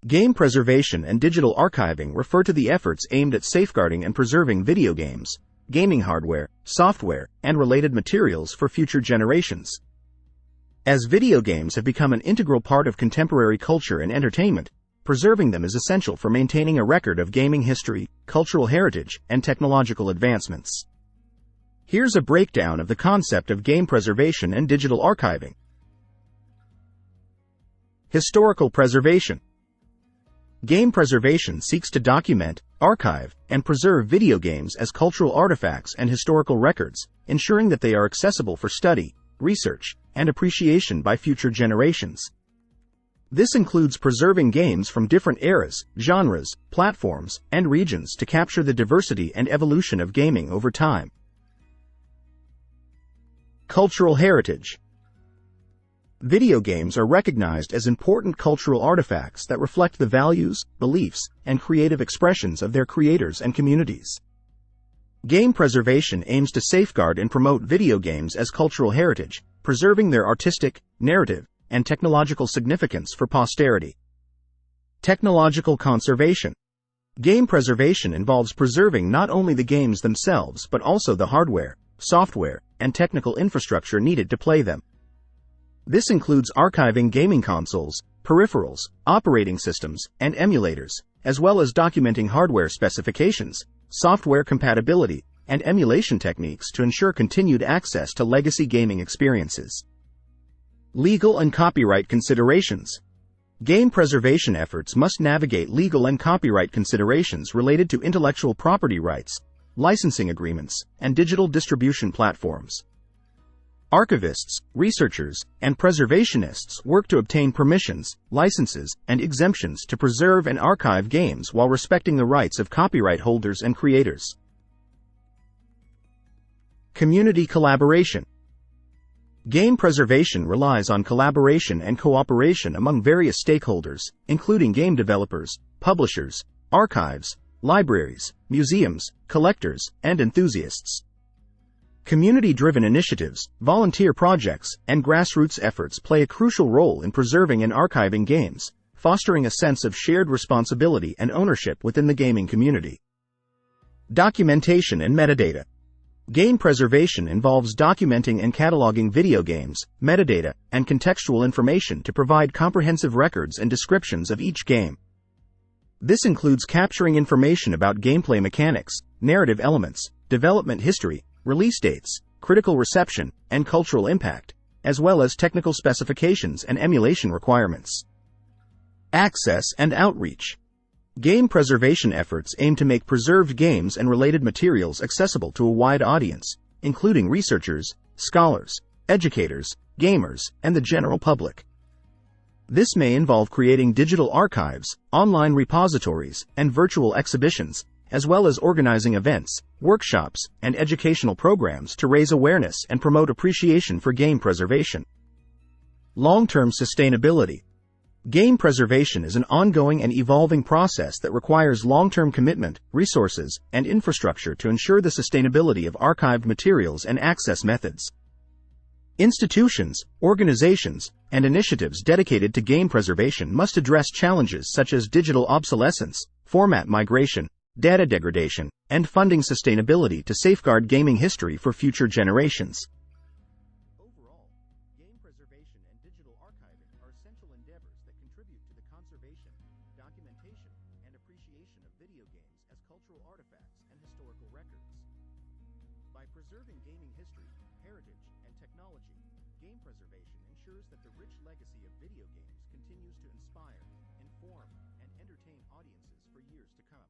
Game preservation and digital archiving refer to the efforts aimed at safeguarding and preserving video games, gaming hardware, software, and related materials for future generations. As video games have become an integral part of contemporary culture and entertainment, preserving them is essential for maintaining a record of gaming history, cultural heritage, and technological advancements. Here's a breakdown of the concept of game preservation and digital archiving. Historical preservation. Game preservation seeks to document, archive, and preserve video games as cultural artifacts and historical records, ensuring that they are accessible for study, research, and appreciation by future generations. This includes preserving games from different eras, genres, platforms, and regions to capture the diversity and evolution of gaming over time. Cultural heritage. Video games are recognized as important cultural artifacts that reflect the values, beliefs, and creative expressions of their creators and communities. Game preservation aims to safeguard and promote video games as cultural heritage, preserving their artistic, narrative, and technological significance for posterity. Technological conservation. Game preservation involves preserving not only the games themselves but also the hardware, software, and technical infrastructure needed to play them. This includes archiving gaming consoles, peripherals, operating systems, and emulators, as well as documenting hardware specifications, software compatibility, and emulation techniques to ensure continued access to legacy gaming experiences. Legal and copyright considerations. Game preservation efforts must navigate legal and copyright considerations related to intellectual property rights, licensing agreements, and digital distribution platforms. Archivists, researchers, and preservationists work to obtain permissions, licenses, and exemptions to preserve and archive games while respecting the rights of copyright holders and creators. Community collaboration. Game preservation relies on collaboration and cooperation among various stakeholders, including game developers, publishers, archives, libraries, museums, collectors, and enthusiasts. Community-driven initiatives, volunteer projects, and grassroots efforts play a crucial role in preserving and archiving games, fostering a sense of shared responsibility and ownership within the gaming community. Documentation and metadata. Game preservation involves documenting and cataloging video games, metadata, and contextual information to provide comprehensive records and descriptions of each game. This includes capturing information about gameplay mechanics, narrative elements, development history, release dates, critical reception, and cultural impact, as well as technical specifications and emulation requirements. Access and outreach. Game preservation efforts aim to make preserved games and related materials accessible to a wide audience, including researchers, scholars, educators, gamers, and the general public. This may involve creating digital archives, online repositories, and virtual exhibitions, as well as organizing events, workshops, and educational programs to raise awareness and promote appreciation for game preservation. Long-term sustainability. Game preservation is an ongoing and evolving process that requires long-term commitment, resources, and infrastructure to ensure the sustainability of archived materials and access methods. Institutions, organizations, and initiatives dedicated to game preservation must address challenges such as digital obsolescence, format migration, data degradation, and funding sustainability to safeguard gaming history for future generations. Overall, game preservation and digital archiving are essential endeavors that contribute to the conservation, documentation, and appreciation of video games as cultural artifacts and historical records. By preserving gaming history, heritage, and technology, game preservation ensures that the rich legacy of video games continues to inspire, inform, and entertain audiences for years to come.